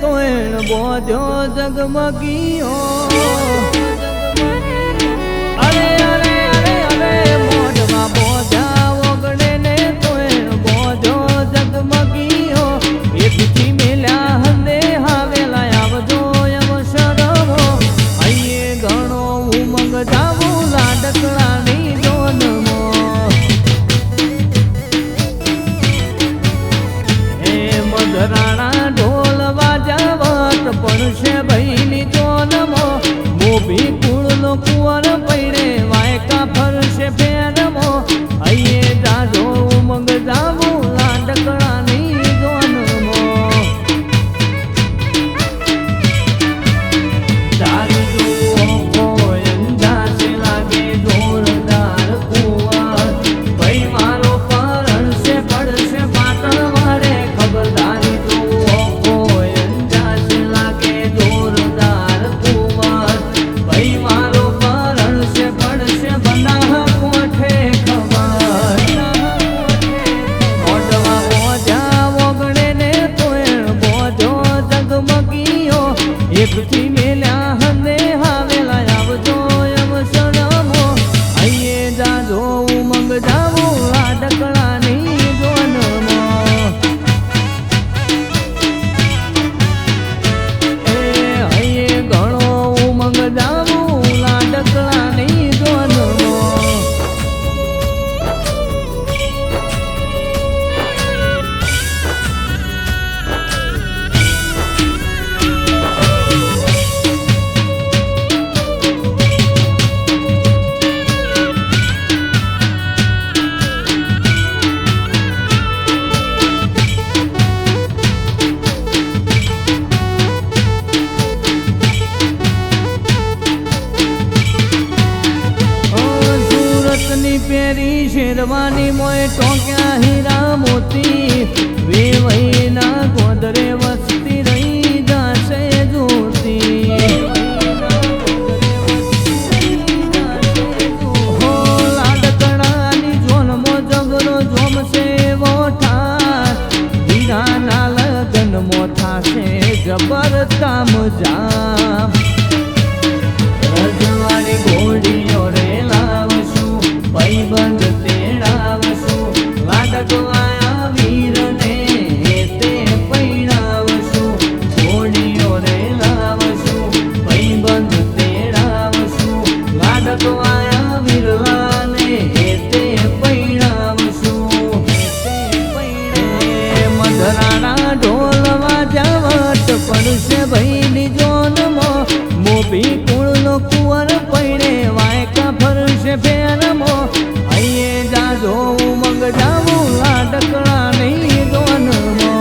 તોય બોધ્યો જગમગીઓ અરે અરે અરે અરે મોઢમાં બોધ્યા ઓગણે ને તોય બોધ્યો જગમગીઓ એકથી મેલ્યા હંદે હાવેલા આવજો એમ શરમો અહીંયા ઘણો ઉમંગ જાવું લાડકડાની જોનમો એ મધરાણા ઢોલ વાજાવટ પડશે ભઈની જોનમો મોભી કુળનો કુંવર પૈડે વાયકા ફરશે ફેરમો અહીંયા જાજો ઉમંગ જાવું લાડકડાની જોનમો એકથી મેલ્યા હંદે હાવેલા આવજો એમ શરમો અહીંયા જાજો ઉમંગ જાવું લાડકડાની જોનમો એ અહીંયા ઘણો ઉમંગ જાવું લાડકડાની જોનમો પેરી શેરવાની મોય ટોક્યા હીરા મોતી વેવઈના ગોદરે વસતી રહી જાશે જોતી હો લાડકડાની જોનમો જગરો જોમશે એવો ઠાર હીરાના લગનમો થાશે જબર તામ જામ રજવાડી ઘોડીઓ રે ભાઈબંધ તેડાવશું લાડકો આયા વીરને તે પૈણાવશું ઘોડીઓ રે લાવશું ભાઈબંધ તેડાવશું લાડકો આયા વીરલાને તે પૈણાવશું મધરાણા ઢોલ વાજાવટ પડશે ભઈની જોનમો મોભી કુળનો કુંવર પૈણે વાયકા ફરશે ફેરમો અહીંયા જાજો ઉમંગ જાવું લાડકડાની જોનમો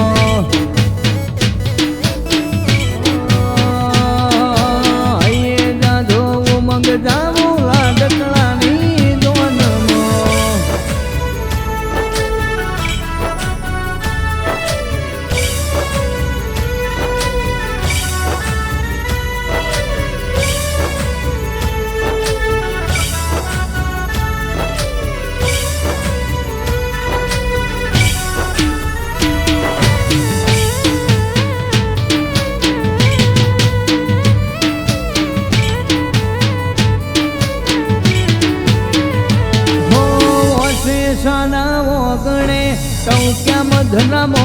અહીંયા જાજો ઉમંગ જાવું લાડકડાની જોનમો સાના ઓગણે ટૌક્યા મધનમો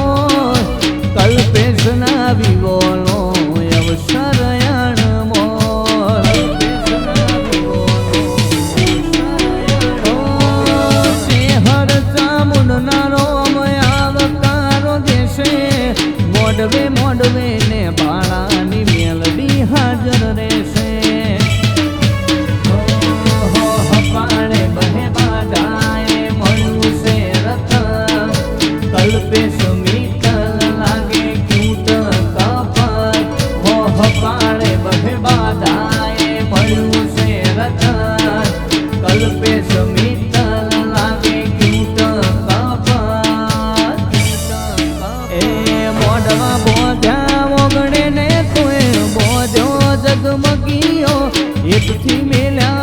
કલ્પેશના વિવોનો અવસર યાણમો હર ચામુંડના રોમ આવકારો દેશે મોડવે મોડવે ને ભાણાની મેલડી હાજર રહેશે પાણે બહે બાધાએ મળ્યું છે રથ કલ્પેશ મીઠલ લાગે ક્યુટ કપટ મોહ પાણે બહે બાધાએ મળ્યું છે રથ કલ્પેશ મીઠલ લાગે ક્યુટ કપટ એ મોઢવા બોધ્યા ઓગણે ને તોય બોધ્યો જગમગીઓ એકથી મેલ્યા